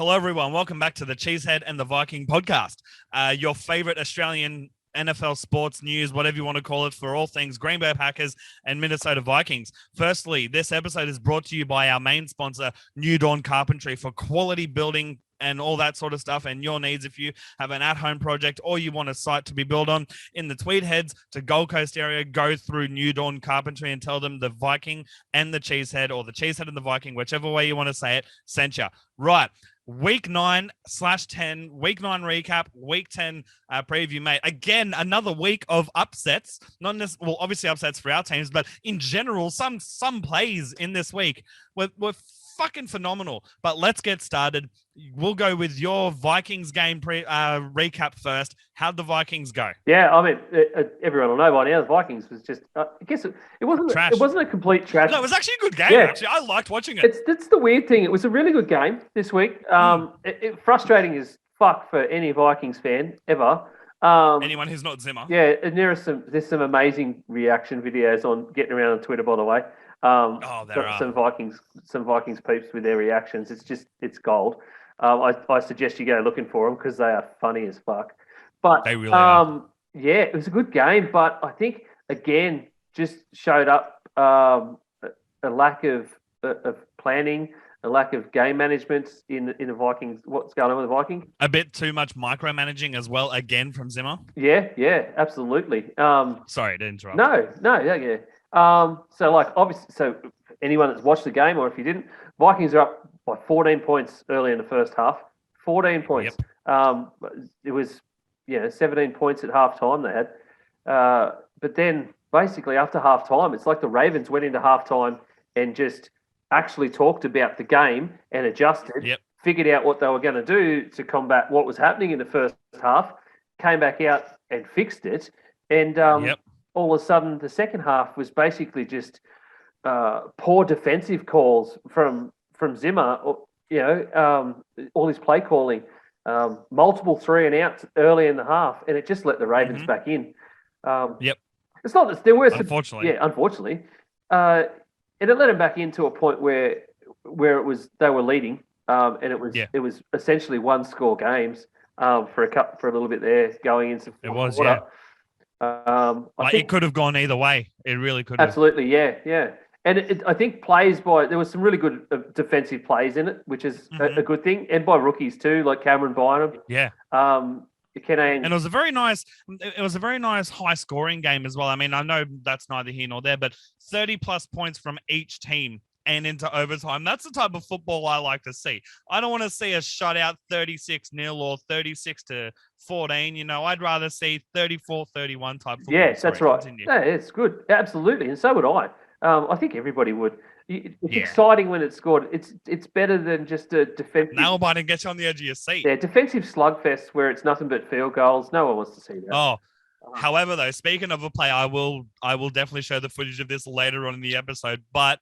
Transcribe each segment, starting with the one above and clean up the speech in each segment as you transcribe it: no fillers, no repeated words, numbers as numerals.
Hello, everyone. Welcome back to the Cheesehead and the Viking podcast, your favorite Australian NFL sports news, whatever you want to call it, for all things Green Bay Packers and Minnesota Vikings. Firstly, this episode is brought to you by our main sponsor, Dawn Carpentry, for quality building and all that sort of stuff and your needs. If you have an at-home project or you want a site to be built on in the Tweed Heads to Gold Coast area, go through New Dawn Carpentry and tell them the Viking and the Cheesehead, or the Cheesehead and the Viking, whichever way you want to say it, sent you. Right. Week 9/10, week 9 recap, week 10 preview, mate. Again, another week of upsets. Not necessarily, well, obviously upsets for our teams, but in general, some plays in this week were fucking phenomenal. But let's get started. We'll go with your Vikings game recap first. How'd the Vikings go? Yeah, I mean, everyone will know by now the Vikings was just. I guess it wasn't. Trash. It wasn't a complete trash. No, it was actually a good game. Yeah. Actually, I liked watching it. That's the weird thing. It was a really good game this week. Frustrating as fuck for any Vikings fan ever. Anyone who's not Zimmer. Yeah, and there's some amazing reaction videos on getting around on Twitter, by the way. There are some Vikings peeps with their reactions. It's gold. I suggest you go looking for them because they are funny as fuck. But they really are. Yeah, it was a good game, but I think again just showed up a lack of planning, a lack of game management in the Vikings. What's going on with the Vikings? A bit too much micromanaging as well, again from Zimmer. Yeah, absolutely. Sorry to interrupt. No, yeah. So anyone that's watched the game, or if you didn't, Vikings are up by 14 points early in the first half. 14 points. Yep. It was 17 points at halftime they had. But then basically after halftime, it's like the Ravens went into halftime and just actually talked about the game and adjusted, figured out what they were going to do to combat what was happening in the first half, came back out and fixed it. And all of a sudden the second half was basically just poor defensive calls from Zimmer, all his play calling, multiple 3 and outs early in the half, and it just let the Ravens back in. It's not that there were unfortunately. Unfortunately. And it let them back into a point where it was they were leading, and it was essentially 1-score games for a little bit there going into it was quarter. I think it could have gone either way. It really could have. Absolutely, yeah. And I think there was some really good defensive plays in it, which is a good thing, and by rookies too, like Cameron Bynum. Yeah. And it was a very nice high scoring game as well. I mean, I know that's neither here nor there, but 30 plus points from each team and into overtime. That's the type of football I like to see. I don't want to see a shutout 36-0 or 36-14. I'd rather see 34-31 type football. Yes, that's right. Yeah, it's good. Absolutely. And so would I. I think everybody would. It's exciting when it's scored. It's better than just a defensive. Nail biting gets you on the edge of your seat. Yeah, defensive slugfest where it's nothing but field goals. No one wants to see that. Oh, however, though, speaking of a play, I will definitely show the footage of this later on in the episode. But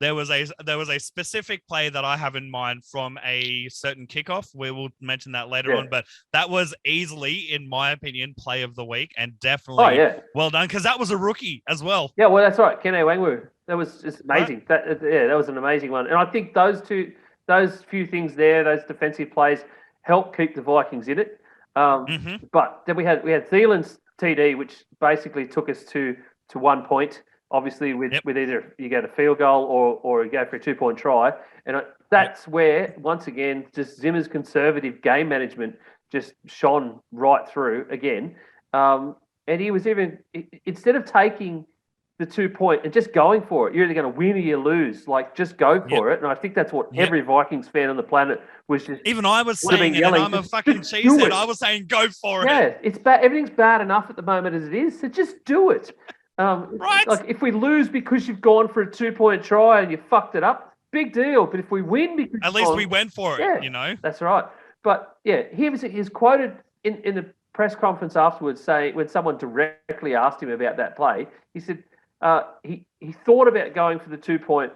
there was a specific play that I have in mind from a certain kickoff. We will mention that later on, but that was easily, in my opinion, play of the week, and definitely well done, because that was a rookie as well. Yeah, well, that's right, Kene Wangwu. That was just amazing. Right? That was an amazing one, and I think those few things there, those defensive plays, helped keep the Vikings in it. But then we had Thielen's TD, which basically took us to 1 point. Obviously, with either you get a field goal or you go for a 2-point try. And that's where, once again, just Zimmer's conservative game management just shone right through again. And he was instead of taking the 2-point and just going for it, you're either going to win or you lose. Like, just go for it. And I think that's what every Vikings fan on the planet was just. Even I was saying it, and I'm a fucking cheesehead. I was saying, go for it. Yeah, it's bad. Everything's bad enough at the moment as it is. So just do it. Right. Like, if we lose because you've gone for a 2-point try and you fucked it up, big deal. But if we win because at least we went for it, That's right. But he was quoted in the press conference afterwards saying, when someone directly asked him about that play, he said he thought about going for the 2-point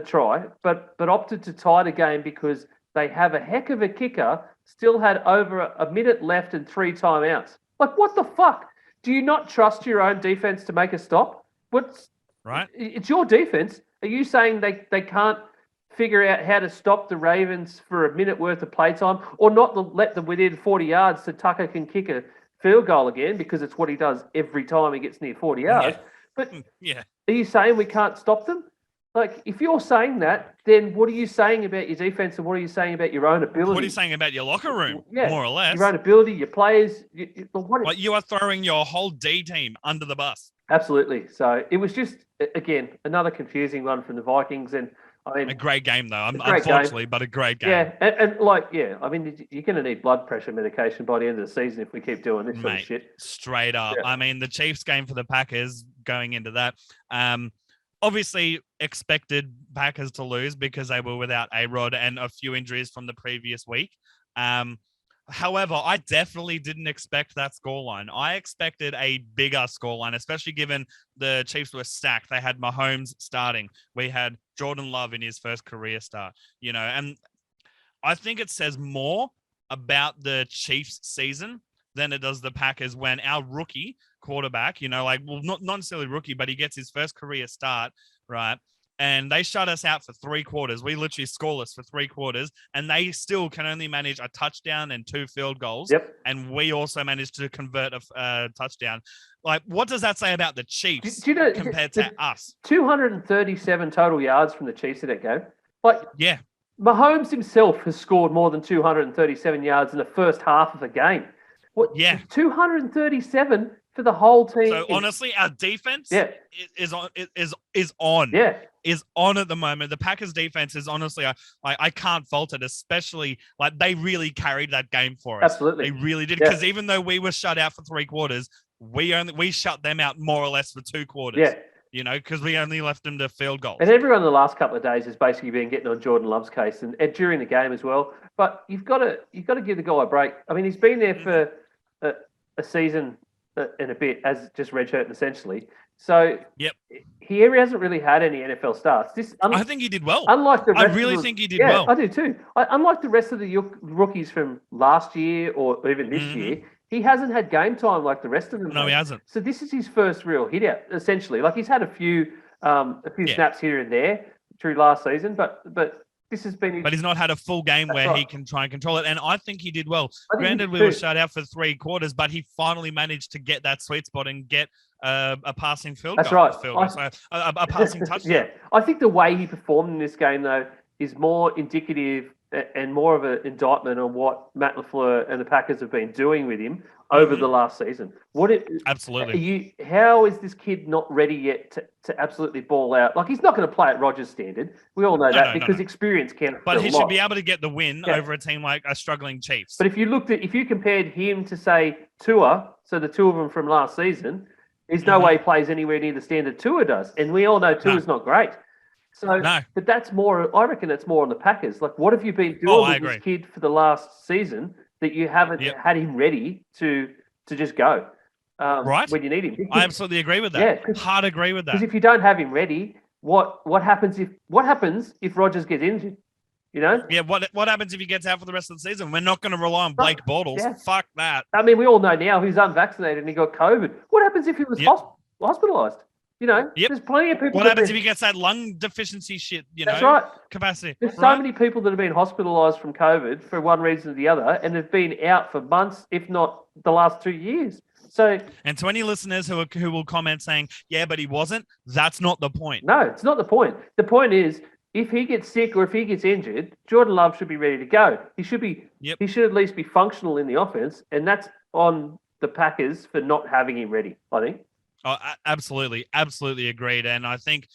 try, but opted to tie the game because they have a heck of a kicker, still had over a minute left and 3 timeouts. Like, what the fuck? Do you not trust your own defense to make a stop? Right. It's your defense. Are you saying they can't figure out how to stop the Ravens for a minute worth of playtime, or not let them within 40 yards so Tucker can kick a field goal again, because it's what he does every time he gets near 40 yards. But are you saying we can't stop them? Like, if you're saying that, then what are you saying about your defense, and what are you saying about your own ability? What are you saying about your locker room, more or less? Your own ability, your players. You are throwing your whole D team under the bus. Absolutely. So it was just, again, another confusing one from the Vikings. And I mean, a great game, though, unfortunately, but a great game. Yeah, I mean, you're going to need blood pressure medication by the end of the season if we keep doing this sort of shit. Straight up. Yeah. I mean, the Chiefs game for the Packers, going into that, obviously expected Packers to lose because they were without A-Rod and a few injuries from the previous week. However, I definitely didn't expect that scoreline. I expected a bigger scoreline, especially given the Chiefs were stacked. They had Mahomes starting. We had Jordan Love in his first career start, and I think it says more about the Chiefs season than it does the Packers when our rookie quarterback, not necessarily rookie, but he gets his first career start, right? And they shut us out for 3 quarters. We literally scoreless for 3 quarters, and they still can only manage a touchdown and 2 field goals. Yep. And we also managed to convert a touchdown. Like, what does that say about the Chiefs compared to us? 237 total yards from the Chiefs in that game. Yeah. Mahomes himself has scored more than 237 yards in the first half of a game. What? Yeah. 237 for the whole team. So honestly, our defense is on. Yeah. Is on at the moment. The Packers defense is honestly, I can't fault it, especially they really carried that game for us. Absolutely. They really did. Because even though we were shut out for 3 quarters, we shut them out more or less for 2 quarters. Yeah. Because we only left them to field goals. And everyone in the last couple of days has basically been getting on Jordan Love's case and during the game as well. But you've got to give the guy a break. I mean, he's been there for a season and a bit as just redshirting essentially. So he hasn't really had any NFL starts. I think he did well. Unlike the rest think he did well. I do too. Unlike the rest of the rookies from last year or even this year, he hasn't had game time like the rest of them. No, he hasn't. So this is his first real hit out, essentially. Like, he's had a few snaps here and there through last season, but this has been... But he's not had a full game where he can try and control it, and I think he did well. Granted, we were shut out for 3 quarters, but he finally managed to get that sweet spot and get a passing field goal. That's right. A passing touchdown. Yeah. I think the way he performed in this game, though, is more indicative and more of an indictment on what Matt LaFleur and the Packers have been doing with him over the last season. Absolutely. How is this kid not ready yet to absolutely ball out? Like, he's not going to play at Rodgers' standard. We all know that because experience counts. But he should be able to get the win over a team like a struggling Chiefs. But if you compared him to, say, Tua, so the two of them from last season, there's no way he plays anywhere near the standard Tua does. And we all know Tua's not great. So, but that's more. I reckon that's more on the Packers. Like, what have you been doing with this kid for the last season that you haven't had him ready to just go when you need him? I absolutely agree with that. Yeah, hard agree with that. Because if you don't have him ready, what happens if Rodgers gets injured? Yeah. What happens if he gets out for the rest of the season? We're not going to rely on Blake Bortles. Yeah. Fuck that. I mean, we all know now he's unvaccinated and he got COVID. What happens if he was hospitalized? There's plenty of people. What happens if he gets that lung deficiency shit? That's right. Capacity. There's so many people that have been hospitalized from COVID for one reason or the other, and have been out for months, if not the last 2 years. So, and to any listeners who will comment saying, "Yeah, but he wasn't," that's not the point. No, it's not the point. The point is, if he gets sick or if he gets injured, Jordan Love should be ready to go. He should be. He should at least be functional in the offense, and that's on the Packers for not having him ready, I think. Oh, absolutely. Absolutely agreed. And I think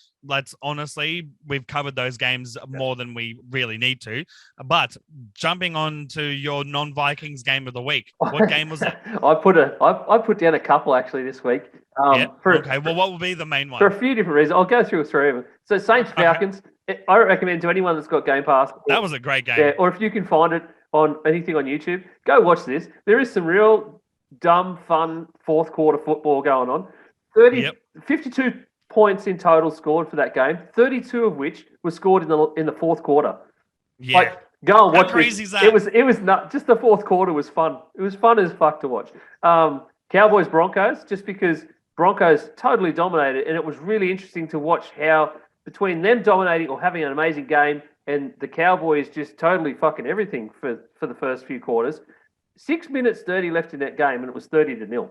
we've covered those games more than we really need to. But jumping on to your non-Vikings game of the week, what game was it? I put down a couple actually this week. Okay. Well, what will be the main one? For a few different reasons. I'll go through 3 of them. So Saints Falcons, I recommend to anyone that's got Game Pass. That was a great game. Yeah, or if you can find it on anything on YouTube, go watch this. There is some real dumb, fun fourth quarter football going on. 52 points in total scored for that game, 32 of which were scored in the fourth quarter. Yeah. Go and watch How crazy is that? It was not just the fourth quarter was fun. It was fun as fuck to watch. Cowboys Broncos, just because Broncos totally dominated, and it was really interesting to watch how between them dominating or having an amazing game and the Cowboys just totally fucking everything for the first few quarters. 6 minutes 30 left in that game, and it was 30-0.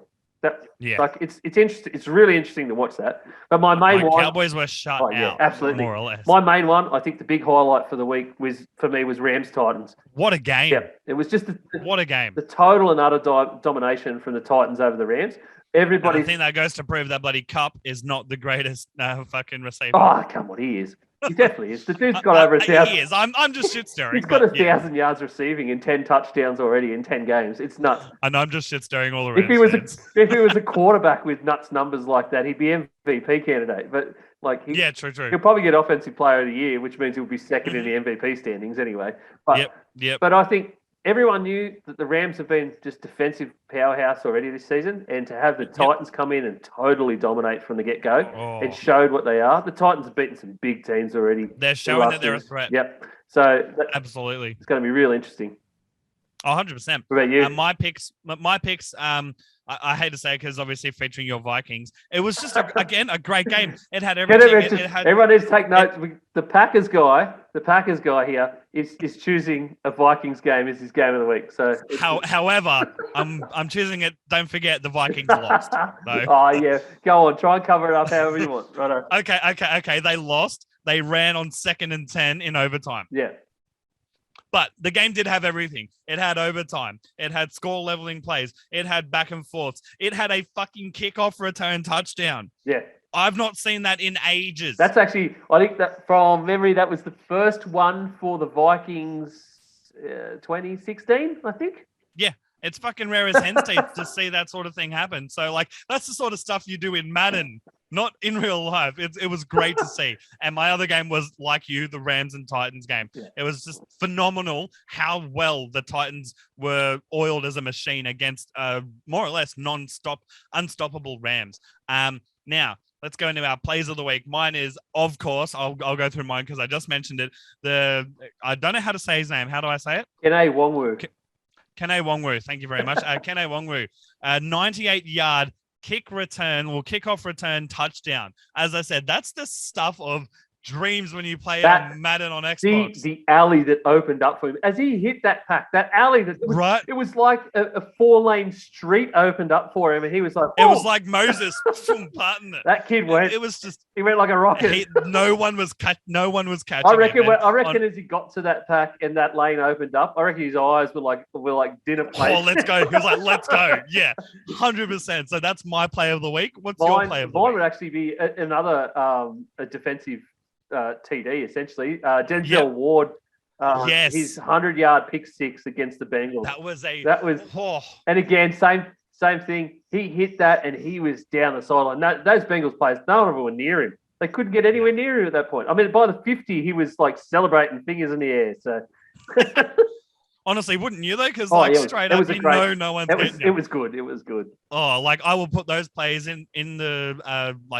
It's interesting. It's really interesting to watch that. But my main one, Cowboys were shut out, absolutely, more or less. My main one, I think the big highlight for the week was Rams Titans. What a game! Yeah, it was just what a game. The total and utter domination from the Titans over the Rams. I think that goes to prove that bloody Cup is not the greatest fucking receiver. Oh, come on, he is. He definitely is. The dude's got over 1,000. He is. I'm just shit stirring. He's got 1,000 yards receiving and 10 touchdowns already in 10 games. It's nuts. And I'm just shit stirring all around. If he was a quarterback with nuts numbers like that, he'd be MVP candidate. But true. He'll probably get Offensive Player of the Year, which means he'll be second in the MVP standings anyway. But, But I think everyone knew that the Rams have been just defensive powerhouse already this season, and to have the Titans come in and totally dominate from the get-go, it showed what they are. The Titans have beaten some big teams already. They're showing that they're a threat. Yep. So absolutely, it's going to be real interesting. 100%. What about you? My picks. I hate to say it because obviously featuring your Vikings, it was just a great game. It had everything. Everyone needs to take notes. The Packers guy here is choosing a Vikings game as his game of the week. So, however, I'm choosing it. Don't forget the Vikings lost. So. Oh yeah, go on, try and cover it up however you want. Righto. Okay. They lost. They ran on 2nd and 10 in overtime. Yeah. But the game did have everything. It had overtime. It had score leveling plays. It had back and forths. It had a fucking kickoff return touchdown. Yeah. I've not seen that in ages. That's actually, I think that from memory, that was the first one for the Vikings 2016, I think. Yeah. It's fucking rare as hen's teeth to see that sort of thing happen. So, that's the sort of stuff you do in Madden, not in real life. It was great to see. And my other game was, like you, the Rams and Titans game. Yeah. It was just phenomenal how well the Titans were oiled as a machine against more or less unstoppable Rams. Now, let's go into our plays of the week. Mine is, of course, I'll go through mine because I just mentioned it. I don't know how to say his name. How do I say it? Kene Nwangwu. Kene Nwangwu, thank you very much. Kene Nwangwu, 98-yard kickoff return touchdown. As I said, that's the stuff of dreams when you play on Madden on Xbox. The alley that opened up for him as he hit that pack, that alley it was like a 4-lane street opened up for him, and he was like, it was like Moses parting it. That kid went. It was just he went like a rocket. No one was catching. I reckon as he got to that pack and that lane opened up, I reckon his eyes were like dinner plates. Oh, let's go! He was like, let's go! Yeah, 100%. So that's my play of the week. What's your play of the week? Mine would actually be another a defensive. TD essentially. Denzel Ward, his 100-yard pick six against the Bengals. And again, same thing. He hit that and he was down the sideline. Those Bengals players, none of them were near him. They couldn't get anywhere near him at that point. I mean, by the 50, he was like celebrating, fingers in the air. So. Honestly, wouldn't you though? Because straight up, no one's getting it. It was good. It was good. Oh, I will put those plays in the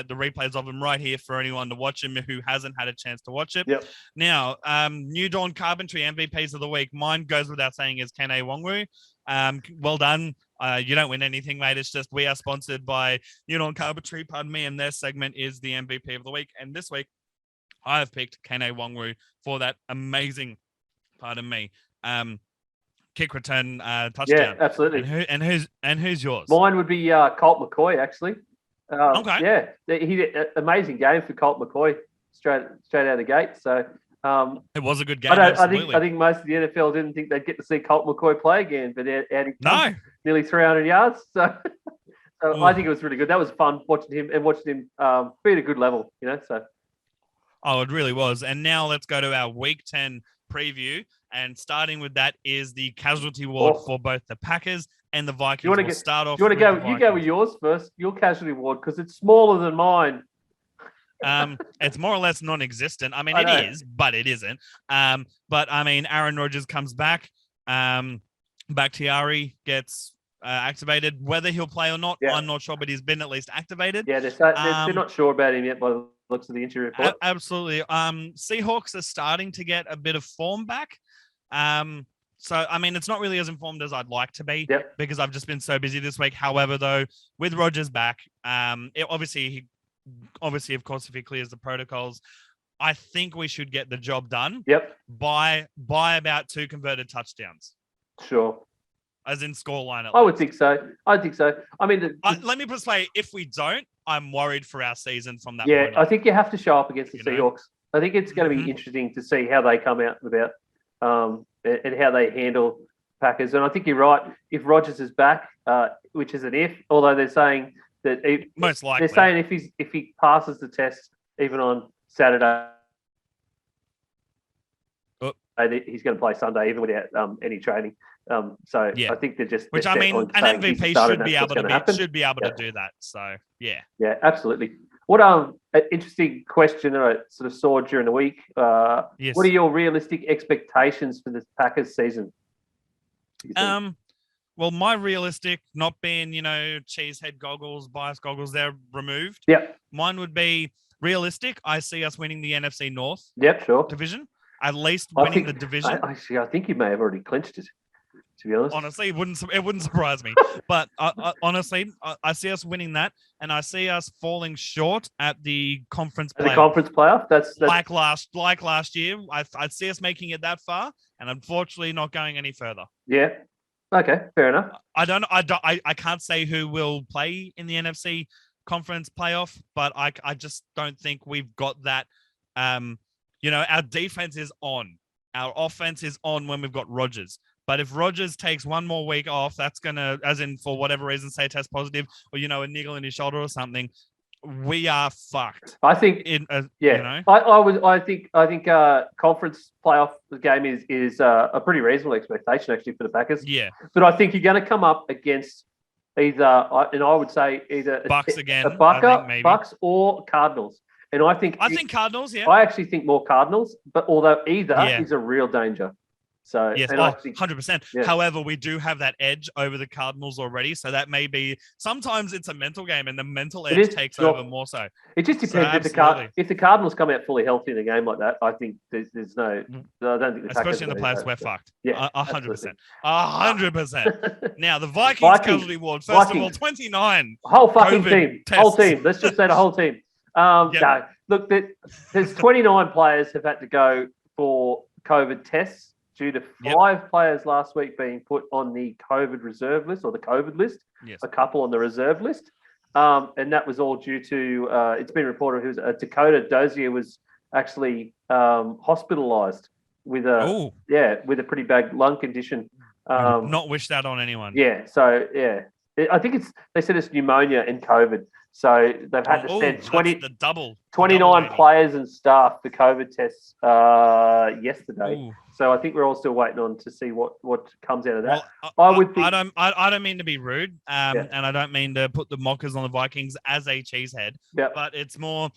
the replays of them right here for anyone to watch them who hasn't had a chance to watch it. Yep. Now, new Dawn Carpentry MVPs of the week. Mine goes without saying is Kene Nwangwu. Well done. You don't win anything, mate. It's just we are sponsored by New Dawn Carpentry, pardon me, and their segment is the MVP of the week. And this week, I have picked Kene Nwangwu for that amazing, pardon me, kick return touchdown. Yeah, absolutely. And who's yours? Mine would be Colt McCoy, actually. Okay. Yeah, he did an amazing game for Colt McCoy straight out of the gate. So it was a good game. I think most of the NFL didn't think they'd get to see Colt McCoy play again, but nearly 300 yards. So I think it was really good. That was fun watching him be at a good level. So. Oh, it really was. And now let's go to our Week 10 preview. And starting with that is the casualty ward for both the Packers and the Vikings. You want to go with yours first, your casualty ward, because it's smaller than mine. It's more or less non-existent. I mean, it is, but it isn't. But I mean, Aaron Rodgers comes back. Bakhtiari gets activated. Whether he'll play or not, I'm not sure, but he's been at least activated. Yeah, they're not sure about him yet by the looks of the injury report. Absolutely. Seahawks are starting to get a bit of form back. So, I mean, it's not really as informed as I'd like to be because I've just been so busy this week. However, though, with Rodgers back, obviously, of course, if he clears the protocols, I think we should get the job done. Yep. By about 2 converted touchdowns. Sure. As in scoreline. I would think so. I think so. I mean, let me just say, if we don't, I'm worried for our season from that yeah, point I think you have to show up against the Seahawks. I think it's going to be Mm-hmm. interesting to see how they come out and about, and how they handle Packers. And I think you're right. If Rodgers is back, which is an if, although they're saying that most likely they're saying if he passes the test even on Saturday, he's going to play Sunday even without any training. So Yeah. I think they're just which they're I mean, on an saying he's MVP started, should be that's able what's to gonna happen. do that. So yeah. Yeah, absolutely. What an interesting question that I sort of saw during the week. Yes. What are your realistic expectations for the Packers season? Well, my realistic, not being, cheesehead goggles, bias goggles, they're removed. Yep. Mine would be realistic. I see us winning the NFC North Yep, sure. division. At least winning the division. I think you may have already clinched it, to be honest. Honestly, it wouldn't surprise me. But honestly, I see us winning that, and I see us falling short at the conference playoff. The conference playoff? That's like last year. I'd see us making it that far, and unfortunately not going any further. Yeah. Okay, fair enough. I can't say who will play in the NFC conference playoff, but I just don't think we've got that. Our defense is on. Our offense is on when we've got Rodgers. But if Rodgers takes one more week off, that's going to, as in for whatever reason, say test positive or, a niggle in his shoulder or something, we are fucked. I think, I think conference playoff game is a pretty reasonable expectation actually for the Packers. Yeah. But I think you're going to come up against either, and I would say either Bucks again, Bucks or Cardinals. And I think Cardinals, yeah. I actually think more Cardinals, but although either is a real danger. So yes, 100%. Yeah. However, we do have that edge over the Cardinals already, so that may be. Sometimes it's a mental game, and the mental edge takes over more so. It just depends if the Cardinals come out fully healthy in a game like that. I think there's no. I don't think especially in the playoffs, we're fucked. Yeah, 100%. 100%. Now the Vikings casualty ward. First of all, 29. Whole fucking COVID team. tests. Whole team. Let's just say the whole team. No, look, there's 29 players have had to go for COVID tests due to 5 players last week being put on the COVID reserve list or the COVID list, a couple on the reserve list. And that was all due to, it's been reported Dakota Dozier was actually hospitalized with a pretty bad lung condition. Not wish that on anyone. Yeah. So, I think they said it's pneumonia and COVID. So they've had to send 29 players and staff for COVID tests yesterday. Ooh. So I think we're all still waiting on to see what comes out of that. Well, I don't mean to be rude, and I don't mean to put the mockers on the Vikings as a cheesehead, but it's more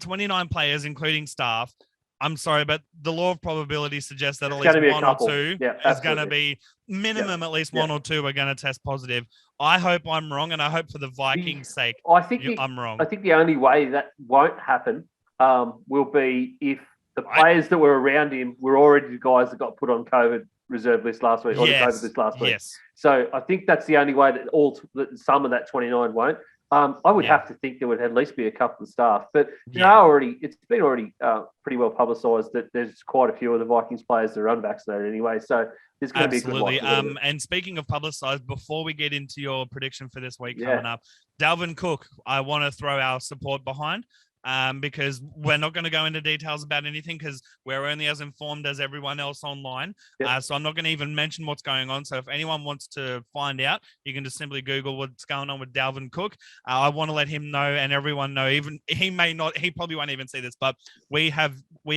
29 players, including staff. I'm sorry, but the law of probability suggests that at least one or two is going to be minimum. At least one or two are going to test positive. I hope I'm wrong, and I hope for the Vikings' sake, I'm wrong. I think the only way that won't happen will be if the players that were around him were already the guys that got put on COVID reserve list last week or the COVID list last week. Yes. So I think that's the only way that some of that 29 won't. I would have to think there would at least be a couple of staff, but it's been already pretty well publicised that there's quite a few of the Vikings players that are unvaccinated anyway. So there's going to be a good likelihood. And speaking of publicised, before we get into your prediction for this week coming up, Dalvin Cook, I want to throw our support behind. Because we're not going to go into details about anything because we're only as informed as everyone else online. So I'm not going to even mention what's going on. So if anyone wants to find out, you can just simply Google what's going on with Dalvin Cook. I want to let him know and everyone know, even he probably won't even see this, but we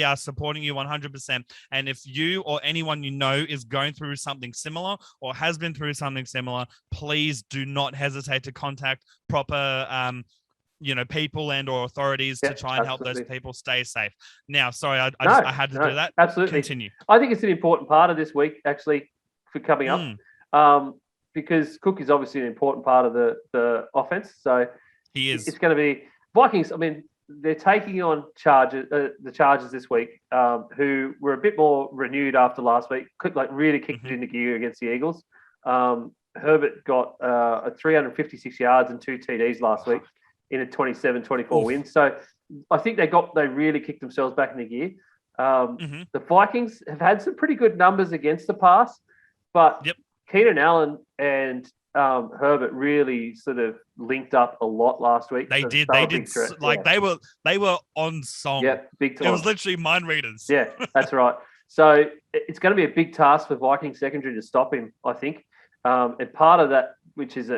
are supporting you 100%. And if you or anyone you know is going through something similar or has been through something similar, please do not hesitate to contact proper people and or authorities to try and help those people stay safe. Now, sorry, I had to do that. Absolutely. Continue. I think it's an important part of this week, actually, for coming up, because Cook is obviously an important part of the offense. So he is. It's going to be Vikings. I mean, they're taking on the Chargers this week, who were a bit more renewed after last week. Really kicked it into gear against the Eagles. Herbert got 356 yards and 2 TDs last week in a 27-24 win. So I think they really kicked themselves back in the gear. Mhm. The Vikings have had some pretty good numbers against the pass, but Yep. Keenan Allen and Herbert really sort of linked up a lot last week. They So did. were They a big did. threat. Like they were on song. Yeah, big time. It was literally mind readers. Yeah, that's right. So it's going to be a big task for Viking secondary to stop him, I think. And part of that, which is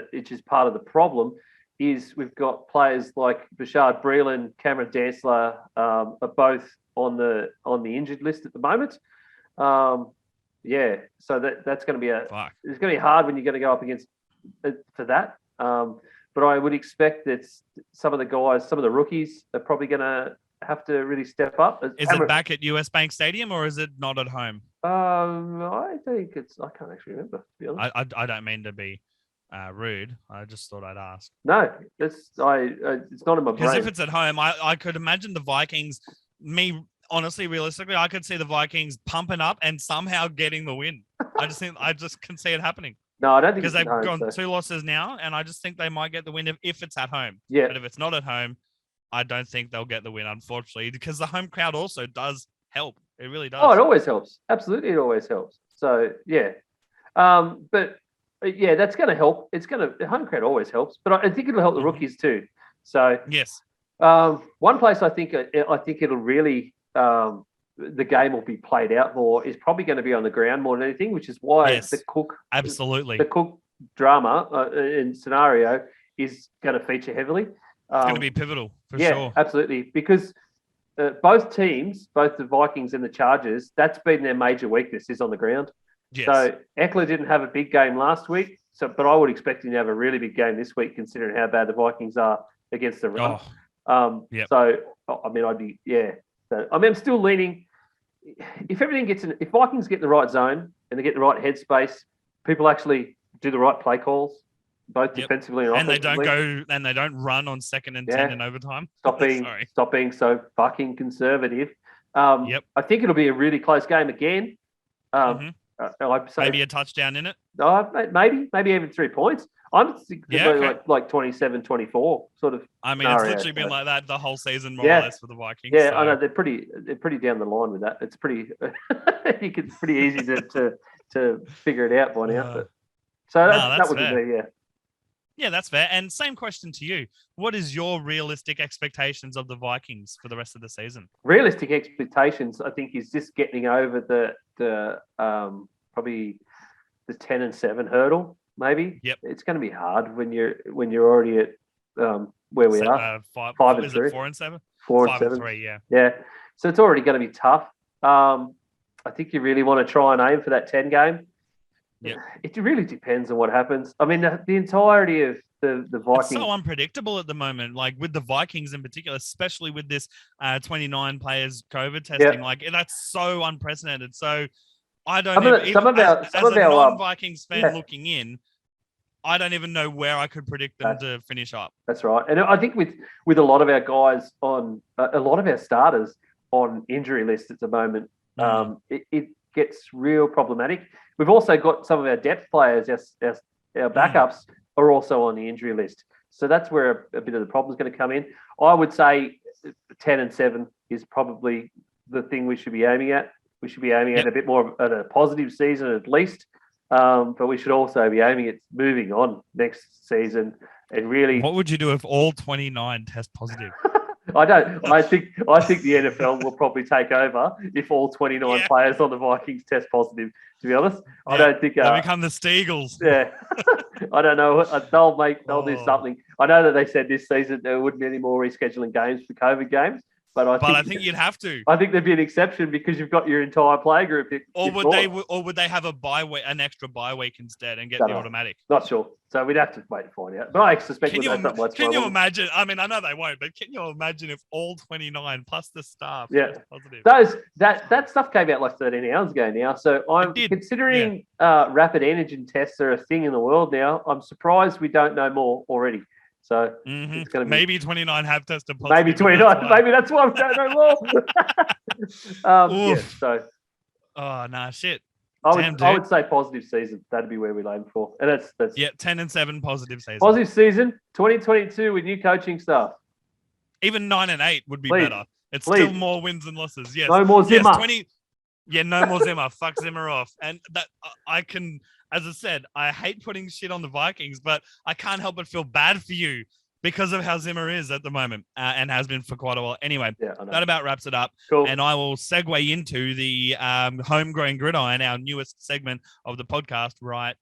part of the problem, is we've got players like Bashard Breeland, Cameron Dantzler, are both on the injured list at the moment. So that's going to be it's going to be hard when you're going to go up against for that. But I would expect that some of the rookies are probably going to have to really step up. Is it back at US Bank Stadium or is it not at home? I think I can't actually remember, to be honest. I don't mean to be rude. I just thought I'd ask. No, it's not in my brain. Because if it's at home, I could imagine the Vikings. Honestly, realistically, I could see the Vikings pumping up and somehow getting the win. I just can see it happening. No, I don't think because they've gone 2 losses now, and I just think they might get the win if it's at home. Yeah. But if it's not at home, I don't think they'll get the win, unfortunately, because the home crowd also does help. It really does. Oh, it always helps. Absolutely, it always helps. So yeah, but yeah, that's going to help. The home crowd always helps, but I think it'll help the rookies too. So yes, one place I think it'll really the game will be played out more is probably going to be on the ground more than anything, which is why the Cook drama and scenario is going to feature heavily. It's going to be pivotal for sure. Yeah, absolutely, because both teams, both the Vikings and the Chargers, that's been their major weakness is on the ground. Yes. So Eckler didn't have a big game last week, but I would expect him to have a really big game this week, considering how bad the Vikings are against the run. So I mean, I'm still leaning. If Vikings get in the right zone and they get the right headspace, people actually do the right play calls, both defensively and offensively. They don't run on 2nd and 10 in overtime. Stop being so fucking conservative. I think it'll be a really close game again. Maybe a touchdown in it. Maybe even 3 points. I'm thinking like 27-24 sort of. I mean, it's literally been like that the whole season, more or less, for the Vikings. Yeah, I know they're pretty down the line with that. It's pretty. It's pretty easy to figure it out by now. That would be yeah. Yeah, that's fair. And same question to you. What is your realistic expectations of the Vikings for the rest of the season? Realistic expectations, I think, is just getting over the probably the 10-7 hurdle. Maybe. Yep. It's going to be hard when you're already at where we are. 5 and 3. 4 and 7. 4 5 and 7. 3. Yeah. Yeah. So it's already going to be tough. I think you really want to try and aim for that 10 game. Yeah. It really depends on what happens. I mean, the entirety of the Vikings. It's so unpredictable at the moment. Like with the Vikings in particular, especially with this 29 players COVID testing. Like that's so unprecedented. So. I don't as a non-Vikings fan looking in, I don't even know where I could predict them to finish up. That's right. And I think with a lot of our guys on a lot of our starters on injury lists at the moment, it gets real problematic. We've also got some of our depth players, our backups are also on the injury list. So that's where a bit of the problem is going to come in. I would say 10-7 is probably the thing we should be aiming at. We should be aiming at a bit more at a positive season at least, but we should also be aiming at moving on next season and really. What would you do if all 29 test positive? I don't. I think the NFL will probably take over if all 29 players on the Vikings test positive. To be honest, I don't think they'll become the Steagles. Yeah, I don't know. They'll do something. I know that they said this season there wouldn't be any more rescheduling games for COVID games. But I think you'd have to. I think there'd be an exception because you've got your entire play group. Or would they have an extra bye week instead and get the automatic? Not sure. So we'd have to wait to find out. But I suspect can you imagine? I mean, I know they won't, but can you imagine if all 29 plus the staff positive? That stuff came out like 13 hours ago now. So I'm considering rapid antigen tests are a thing in the world now. I'm surprised we don't know more already. So it's going to be maybe 29 have tested positive. Maybe 29. Maybe that's why we don't know more. Shit. I would say positive season. That'd be where we aim for. And that's 10-7 positive season. Positive season 2022 with new coaching staff. Even 9-8 would be Please. better. It's Please. still more wins than losses. Yes. No more Zimmer. Yes, 20. Yeah, no more Zimmer. Fuck Zimmer off. And that I can, as I said, I hate putting shit on the Vikings, but I can't help but feel bad for you because of how Zimmer is at the moment and has been for quite a while. Anyway, that about wraps it up. Cool. And I will segue into the Homegrown Gridiron, our newest segment of the podcast, right?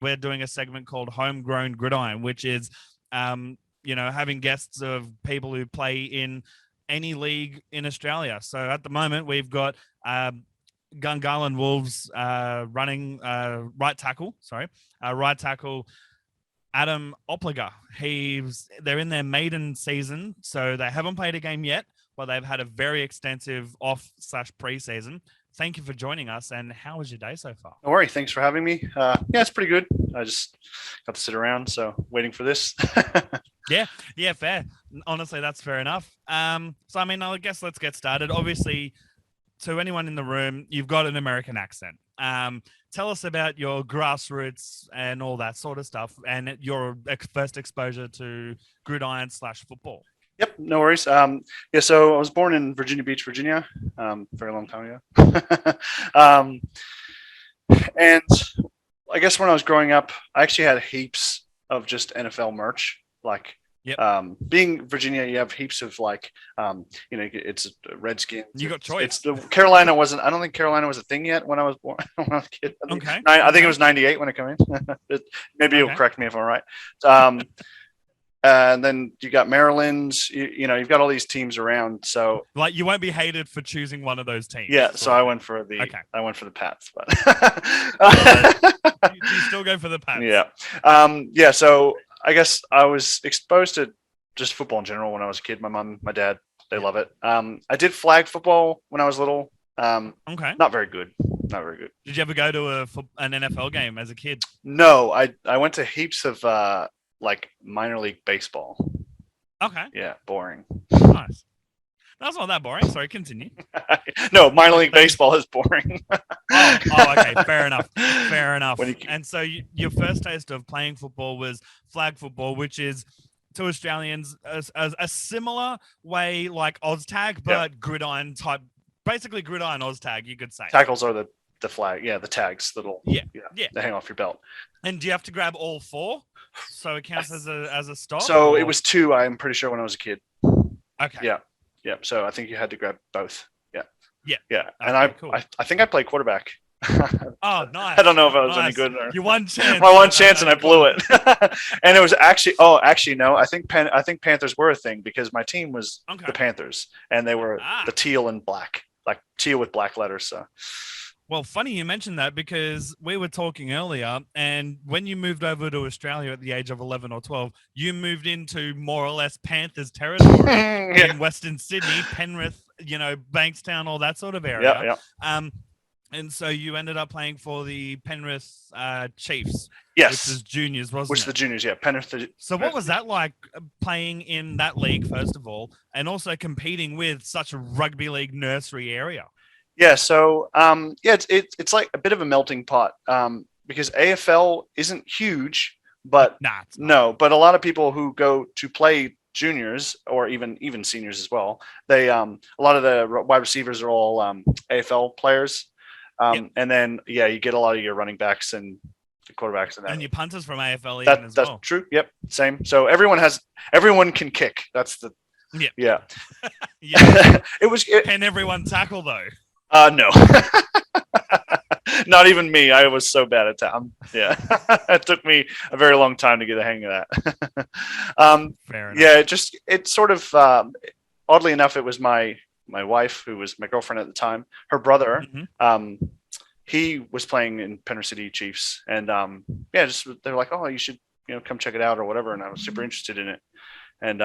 We're doing a segment called Homegrown Gridiron, which is, having guests of people who play in any league in Australia. So at the moment, we've got Gungahlin Wolves running right tackle. Right tackle Adam Oppliger. They're in their maiden season, so they haven't played a game yet, but they've had a very extensive off/pre-season. Thank you for joining us. And how was your day so far? No worry. Thanks for having me. It's pretty good. I just got to sit around, so waiting for this. Yeah, fair. Honestly, that's fair enough. I guess let's get started. Obviously, to anyone in the room, you've got an American accent. Tell us about your grassroots and all that sort of stuff and your first exposure to gridiron/football. Yep, no worries. So I was born in Virginia Beach, Virginia, very long time ago. And I guess when I was growing up, I actually had heaps of just NFL merch. Being Virginia, you have heaps of it's Redskins. You got choice. It's the Carolina wasn't. I don't think Carolina was a thing yet when I was born. When I was a kid. I think it was 98 when it came in. Maybe you'll correct me if I'm right. And then you got Maryland's, you've got all these teams around. So you won't be hated for choosing one of those teams. Yeah. So I went for the Pats, but you still go for the Pats. Yeah. So I guess I was exposed to just football in general when I was a kid. My mom, my dad, they love it. I did flag football when I was little. Not very good. Did you ever go to an NFL game as a kid? No, I went to heaps of minor league baseball. Okay. Yeah, boring. Nice. That's not that boring. Sorry, continue. No, minor league baseball is boring. Okay. Fair enough. And so your first taste of playing football was flag football, which is to Australians a similar way like Oztag, but gridiron type. Basically, gridiron Oztag, you could say. Tackles are the flag. Yeah, the tags that'll they hang off your belt. And do you have to grab all four? So it counts as a stop? So it was two, I'm pretty sure, when I was a kid. Okay. Yeah. So I think you had to grab both. Yeah. Okay, And cool. I think I played quarterback. Oh, nice. I don't know if I was any good. You one chance. My one chance and I blew it. And it was actually no. I think Panthers were a thing because my team was the Panthers and they were the teal and black, like teal with black letters. So. Well, funny you mentioned that because we were talking earlier, and when you moved over to Australia at the age of 11 or 12, you moved into more or less Panthers territory in Western Sydney, Penrith, Bankstown, all that sort of area. Yeah. And so you ended up playing for the Penrith Chiefs. Yes. Which was juniors, wasn't it? Which the juniors, yeah. Penrith. So what was that like playing in that league, first of all, and also competing with such a rugby league nursery area? Yeah, so it's like a bit of a melting pot because AFL isn't huge, but but a lot of people who go to play juniors or even seniors as well, they a lot of the wide receivers are all AFL players, and then you get a lot of your running backs and the quarterbacks and your punters from AFL that's well. True. Yep, same. So everyone can kick. That's the yeah. Can everyone tackle though? No, not even me. I was so bad at that. It took me a very long time to get the hang of that. Fair enough. Yeah, it sort of oddly enough, it was my wife who was my girlfriend at the time. Her brother, he was playing in Penrith City Chiefs, and they're like, oh, you should come check it out or whatever, and I was super interested in it. And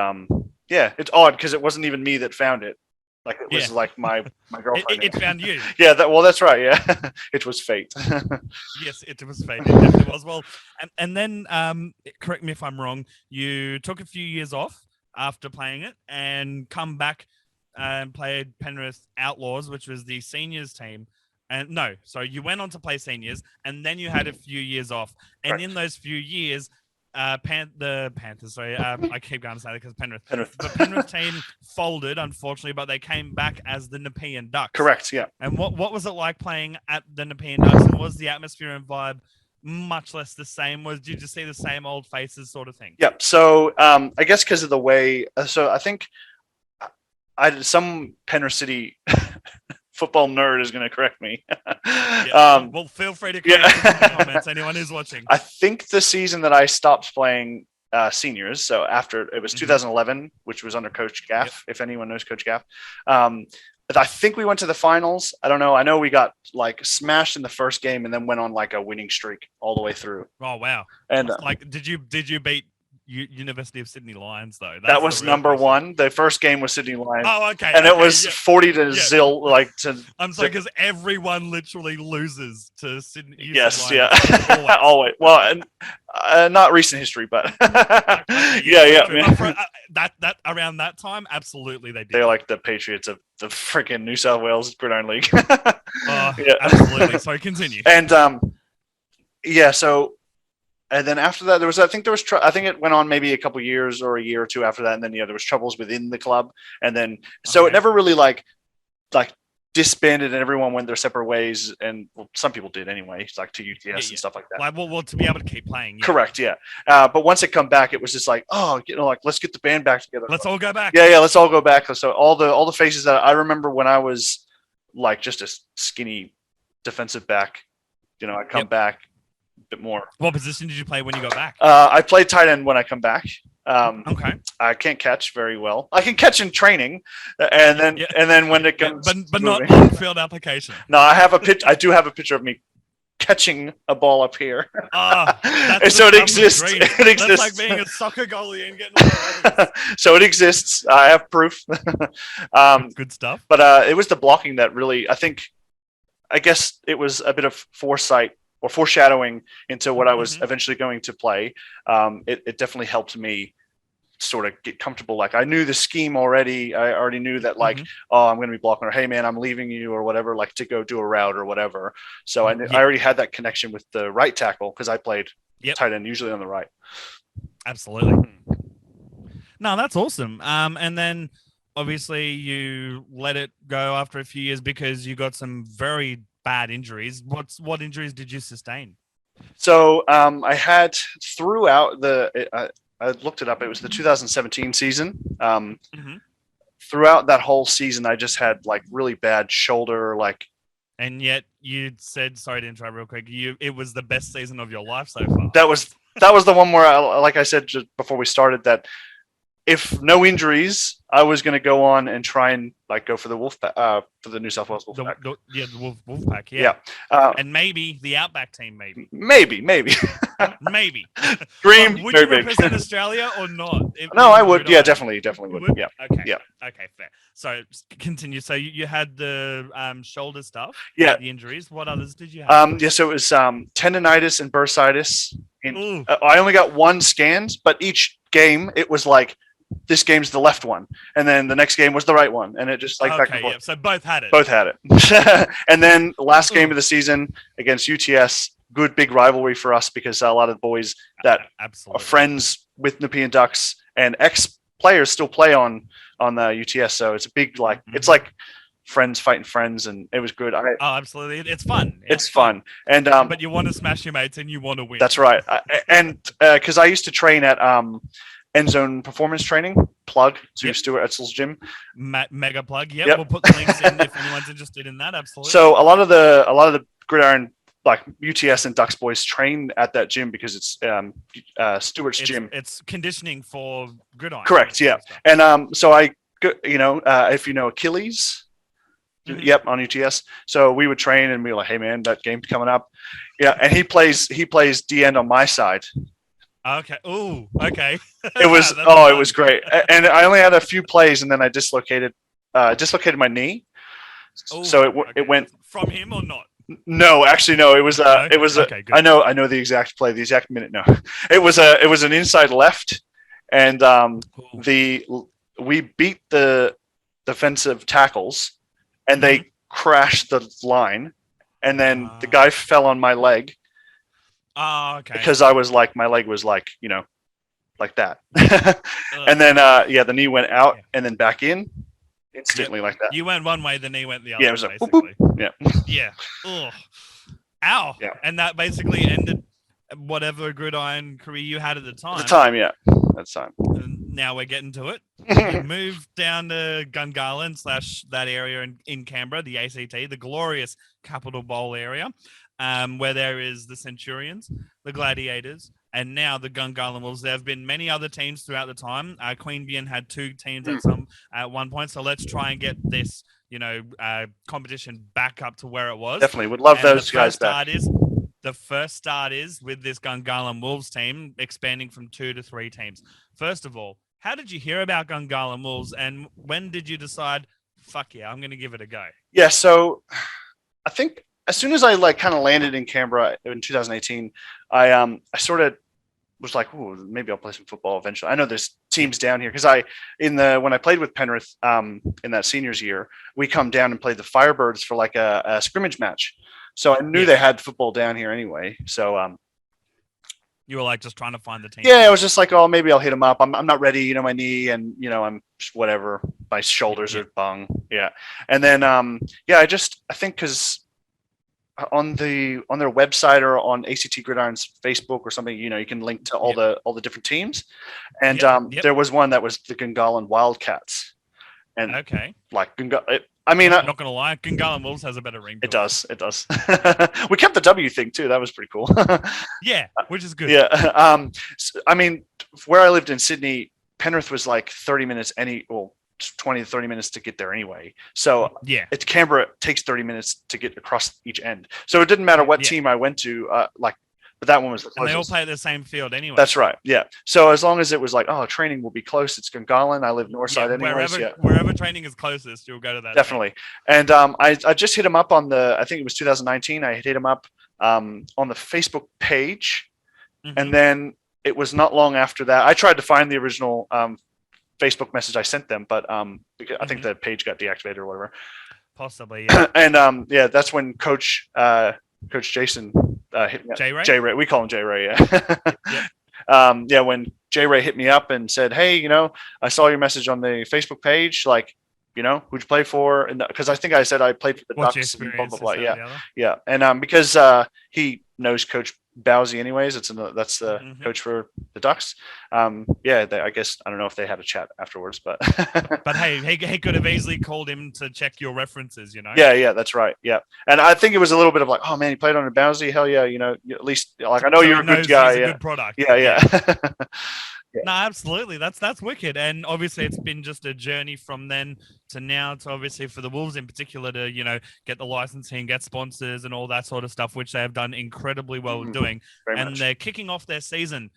it's odd because it wasn't even me that found it. Like it was like my girlfriend. It found you. Yeah, that's right. Yeah, it was fate. Yes, it was fate. It definitely was. Well, and then correct me if I'm wrong. You took a few years off after playing it and come back and played Penrith Outlaws, which was the seniors team. And you went on to play seniors, and then you had a few years off. And in those few years, the Panthers. Sorry, I keep going to say that because Penrith. Penrith. The Penrith team folded, unfortunately, but they came back as the Nepean Ducks. Correct. Yeah. And what was it like playing at the Nepean Ducks? And was the atmosphere and vibe much less the same? Did you just see the same old faces, sort of thing? Yeah. So I guess because of the way. So I think some Penrith City football nerd is going to correct me. Well, feel free to correct in the comments. Anyone who's watching. I think the season that I stopped playing seniors, so after it was 2011, which was under Coach Gaff. If anyone knows Coach Gaff, I think we went to the finals. I don't know. I know we got like smashed in the first game and then went on like a winning streak all the way through. Oh wow! And like, did you beat University of Sydney Lions though? That was number one. The first game was Sydney Lions. Oh, okay. And it was 40 to 0. Like I'm sorry, because everyone literally loses to Sydney. Yes, Lions. yeah, always. Well, and not recent history, but yeah. That around that time, absolutely they did. They're like the Patriots of the freaking New South Wales Gridiron League. Absolutely. So continue. And so. And then after that, I think it went on maybe a couple years or a year or two after that. And then, there was troubles within the club. And then, so it never really like disbanded and everyone went their separate ways. And some people did anyway, like to UTS and stuff like that. Like, well, to be able to keep playing. Yeah. Correct. Yeah. But once it come back, it was just like, let's get the band back together. Let's all go back. Yeah. Let's all go back. So all the faces that I remember when I was like just a skinny defensive back, I come back. Bit more. What position did you play when you got back? I played tight end when I come back. Okay. I can't catch very well. I can catch in training, and then when it comes, but not on field application. No, I do have a picture of me catching a ball up here. So it exists. It exists. That's like being a soccer goalie and getting. So it exists. I have proof. Good stuff. But it was the blocking that really, I guess it was a bit of foresight or foreshadowing into what I was eventually going to play. It definitely helped me sort of get comfortable. Like I knew the scheme already. I already knew that I'm going to be blocking, or hey man, I'm leaving you, or whatever, like to go do a route or whatever. So I already had that connection with the right tackle because I played tight end usually on the right. Absolutely. No, that's awesome. And then obviously you let it go after a few years because you got some very bad injuries. What injuries did you sustain? So I had throughout I looked it up. It was the 2017 season. Throughout that whole season, I just had like really bad shoulder, And yet you said, sorry to interrupt real quick. It was the best season of your life so far. That was the one where, like I said just before we started, that if no injuries, I was going to go on and try and go for the for the New South Wales Wolfpack. The Wolfpack, yeah. And maybe the Outback team, maybe. Maybe. Maybe. Dream. Would you represent Australia or not? No, I would. Yeah, definitely would. Yeah. Okay. Yeah. Okay, fair. So continue. So you had the shoulder stuff. Yeah. The injuries. What others did you have? So it was tendonitis and bursitis. I only got one scanned, but each game it was like, this game's the left one, and then the next game was the right one, and it just back and forth. Yeah. So both had it. Both had it. And then last game of the season against UTS, good big rivalry for us because a lot of the boys that are friends with Nepean Ducks and ex-players still play on the UTS, so it's a big it's like friends fighting friends, and it was good. Absolutely, it's fun. It's fun, and but you want to smash your mates and you want to win. That's right. And because I used to train at End Zone Performance Training, plug to Stuart Etzel's gym. Mega plug. Yep. We'll put the links in if anyone's interested in that. Absolutely. So a lot of the gridiron, like UTS and Ducks boys, train at that gym because it's Stuart's gym. It's conditioning for gridiron. Correct. Yeah. And so I, if you know Achilles. Yep, on UTS. So we would train and we were like, hey man, that game's coming up. Yeah, and he plays D end on my side. Okay. Oh, okay. It was it was great. And I only had a few plays, and then I dislocated my knee. Ooh, so it went from him or not? No, actually no. It was okay, I know the exact play, the exact minute. No, it was an inside left, and we beat the defensive tackles, and they crashed the line, and then the guy fell on my leg. Oh, okay. Because I was like, my leg was like, like that. And then, the knee went out and then back in instantly like that. You went one way, the knee went the other. Yeah, it was like, basically. boop, boop. Yeah. Yeah. Ugh. Ow. Yeah. And that basically ended whatever gridiron career you had at the time. At the time, yeah. That's time. And now we're getting to it. You moved down to Gungahlin / that area in Canberra, the ACT, the glorious Capital Bowl area, where there is the Centurions, the Gladiators, and now the Gungahlin Wolves. There have been many other teams throughout the time. Queanbeyan had 2 teams at one point. So let's try and get this, competition back up to where it was. Definitely would love those guys back. The first start is with this Gungahlin Wolves team expanding from 2 to 3 teams. First of all, how did you hear about Gungahlin Wolves, and when did you decide, fuck yeah, I'm going to give it a go? Yeah, so I think as soon as I kind of landed in Canberra in 2018, I sort of was like, "Ooh, maybe I'll play some football eventually." I know there's teams down here because when I played with Penrith in that seniors year, we come down and played the Firebirds for like a scrimmage match. So I knew they had football down here anyway. So you were like just trying to find the team. Yeah, I was just like, oh, maybe I'll hit him up. I'm not ready, my knee, and I'm just whatever. My shoulders are bung. Yeah, and then I think because on their website or on ACT Gridiron's Facebook or something, you can link to all the different teams, and there was one that was the Gungahlin Wildcats, and like I'm not gonna lie, Gungahlin Wolves has a better ring. It does. We kept the W thing too. That was pretty cool. Yeah, which is good. Yeah. Where I lived in Sydney, Penrith was like 30 minutes 20 to 30 minutes to get there anyway. So Canberra takes 30 minutes to get across each end. So it didn't matter what team I went to, but that one was the closest. And they all play at the same field anyway. That's right. Yeah. So as long as it was like, training will be close. It's Gungahlin. I live north side anyways. Wherever training is closest, you'll go to that. Definitely. Team. And I just hit him up on I think it was 2019. I hit him up on the Facebook page. Mm-hmm. And then it was not long after that. I tried to find the original Facebook message I sent them, but because I think the page got deactivated or whatever. Possibly, yeah. And that's when Coach Jason hit me up. J Ray. We call him J Ray. Yeah. When J Ray hit me up and said, "Hey, I saw your message on the Facebook page. Like, who'd you play for?" And because I think I said I played for the Ducks. And blah, blah, blah. Yeah. And because he knows Coach Bowsy anyways, that's the coach for the Ducks. I guess I don't know if they had a chat afterwards, but but hey, he could have easily called him to check your references, Yeah, that's right. Yeah, and I think it was a little bit of like, oh man, you played under Bowsy, hell yeah, at least like I know you're a good guy. He's a good product. Yeah. No, absolutely. That's wicked. And obviously it's been just a journey from then to now to obviously for the Wolves in particular to, get the licensing, get sponsors and all that sort of stuff, which they have done incredibly well doing. Very much. They're kicking off their season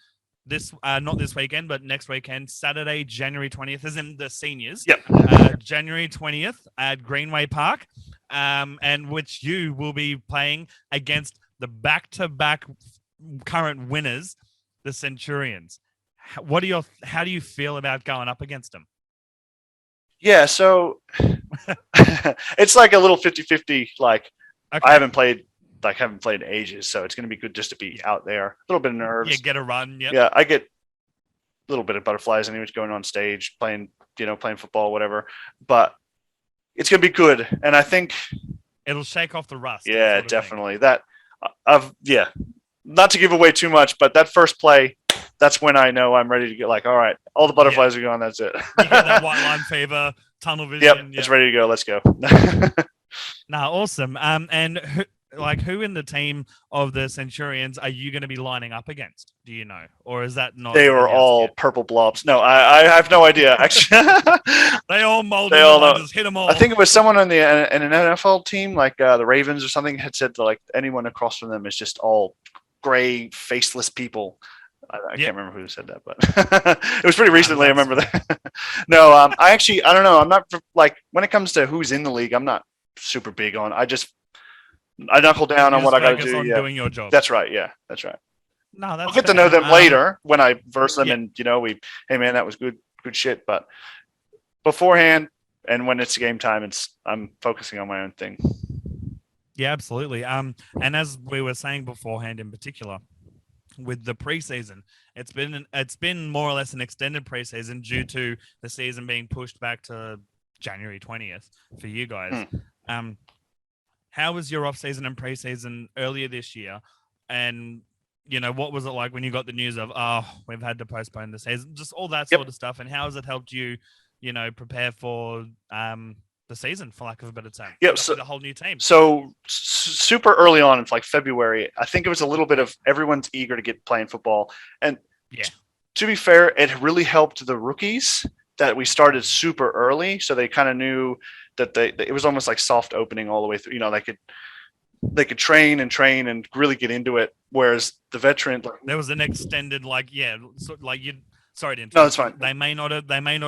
not this weekend, but next weekend, Saturday, January 20th, as in the seniors. Yep. January 20th at Greenway Park, and which you will be playing against the back-to-back current winners, the Centurions. How do you feel about going up against them? Yeah, so it's like a little 50-50. Like I haven't played in ages, so it's going to be good just to be out there. A little bit of nerves. Yeah, get a run. Yep. Yeah, I get a little bit of butterflies anyways going on stage, playing football, whatever. But it's going to be good, and I think it'll shake off the rust. Yeah, definitely. Not to give away too much, but that first play, that's when I know I'm ready to get all right, all the butterflies are gone. That's it. You get that white line fever, tunnel vision. Yep, it's ready to go. Let's go. Awesome. And who in the team of the Centurions are you going to be lining up against? Do you know, or is that not? They were all purple blobs. No, I have no idea. Actually, they all molded. They all know. Just hit them all. I think it was someone on an NFL team, like the Ravens or something, had said that anyone across from them is just all gray, faceless people. I can't remember who said that, but it was pretty recently. I remember that. No, I don't know. I'm not when it comes to who's in the league, I'm not super big on. I knuckle down on what I got to do. Doing your job. That's right. Yeah, that's right. No, I'll get to know them later when I verse them, and hey man, that was good shit. But beforehand, and when it's game time, I'm focusing on my own thing. Yeah, absolutely. And as we were saying beforehand, in particular, with the preseason. It's been more or less an extended preseason due to the season being pushed back to January 20th for you guys. How was your off season and preseason earlier this year? And what was it like when you got the news of, we've had to postpone the season, just all that sort of stuff? And how has it helped you, prepare for the season, for lack of a better term? Yep. So the whole new team. So super early on, it's like February. I think it was a little bit of everyone's eager to get playing football. And to be fair, it really helped the rookies that we started super early. So they kind of knew that it was almost like soft opening all the way through. They could train and really get into it. Whereas the veteran, there was an extended, sorry to interrupt. No, it's fine. They may not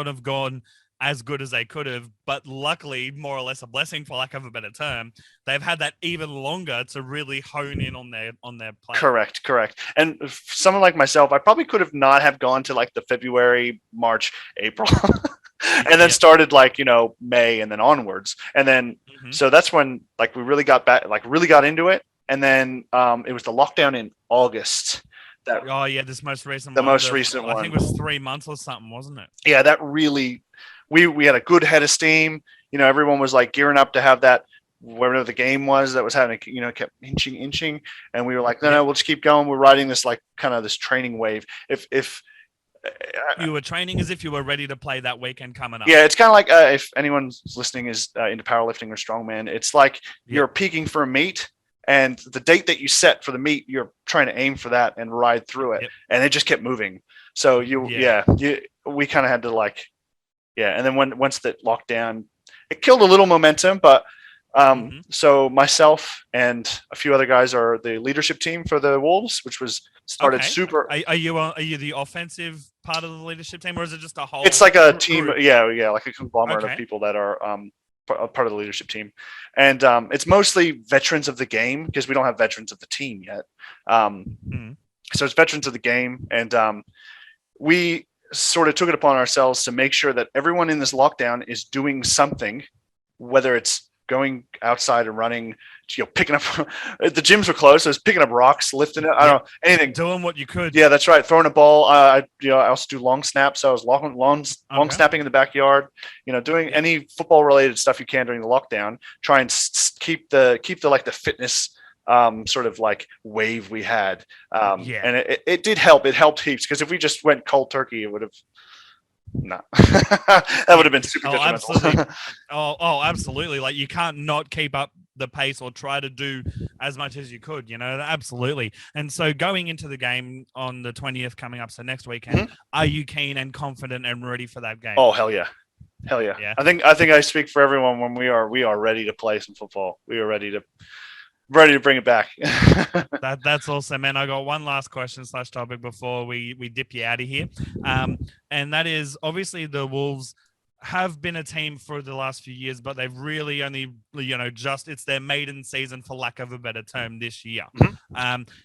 have gone as good as they could have, but luckily, more or less a blessing, for lack of a better term, they've had that even longer to really hone in on their play. Correct. And someone like myself, I probably could have not have gone to like the February, March, April, and then started May and then onwards. And then so that's when we really got back, really got into it. And then it was the lockdown in August. This most recent one. I think it was 3 months or something, wasn't it? Yeah, that really. We had a good head of steam. Everyone was gearing up to have that, whatever the game was that was having, kept inching. And we were like, no, we'll just keep going. We're riding this kind of this training wave. If you were training as if you were ready to play that weekend coming up. Yeah, it's kind of like if anyone's listening is into powerlifting or strongman, it's like you're peaking for a meet, and the date that you set for the meet, you're trying to aim for that and ride through it, and it just kept moving. So we kind of had to and then once that lockdown, it killed a little momentum, but so myself and a few other guys are the leadership team for the Wolves, which was started super. Are you the offensive part of the leadership team, or is it just a whole? It's like a team, like a conglomerate of people that are part of the leadership team, and it's mostly veterans of the game because we don't have veterans of the team yet. So it's veterans of the game, and we sort of took it upon ourselves to make sure that everyone in this lockdown is doing something, whether it's going outside and running, picking up. The gyms were closed, so it's picking up rocks, lifting it. I don't know, anything. Doing what you could. Yeah, that's right. Throwing a ball. I also do long snaps, so I was long snapping in the backyard. Doing any football related stuff you can during the lockdown. Try and keep the fitness sort of wave we had. And it did help. It helped heaps, because if we just went cold turkey, it would have that would have been super detrimental. Absolutely. You can't not keep up the pace or try to do as much as you could, absolutely. And so going into the game on the 20th coming up, so next weekend, are you keen and confident and ready for that game? Oh, hell yeah. I think I speak for everyone when we are ready to play some football. We are ready to bring it back. That's awesome, man. I got one last question / topic before we dip you out of here. And that is, obviously the Wolves have been a team for the last few years, but they've really only, it's their maiden season, for lack of a better term, this year.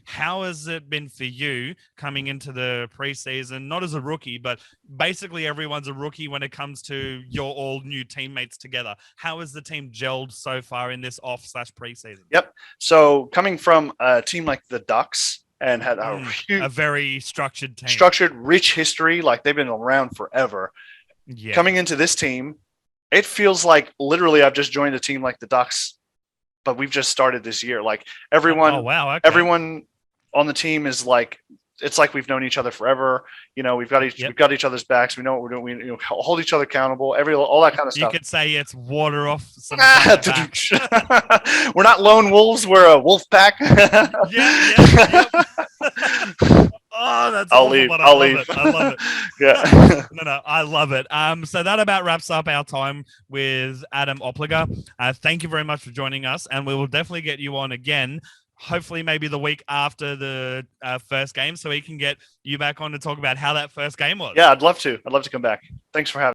How has it been for you coming into the preseason, not as a rookie, but basically everyone's a rookie when it comes to your all new teammates together? How has the team gelled so far in this off / preseason? Yep. So coming from a team like the Ducks, and had a very structured team, rich history, they've been around forever. Yeah. Coming into this team, it feels like literally I've just joined a team like the Ducks, but we've just started this year. Everyone, everyone on the team is it's like we've known each other forever. We've got each other's backs. We know what we're doing. We hold each other accountable. All that kind of stuff. You could say it's water off some. We're not lone wolves. We're a wolf pack. Oh, that's I'll leave. I love it. Yeah. No, I love it. So that about wraps up our time with Adam Oppliger. Thank you very much for joining us, and we will definitely get you on again. Hopefully, maybe the week after the first game, so we can get you back on to talk about how that first game was. Yeah, I'd love to come back. Thanks for having me.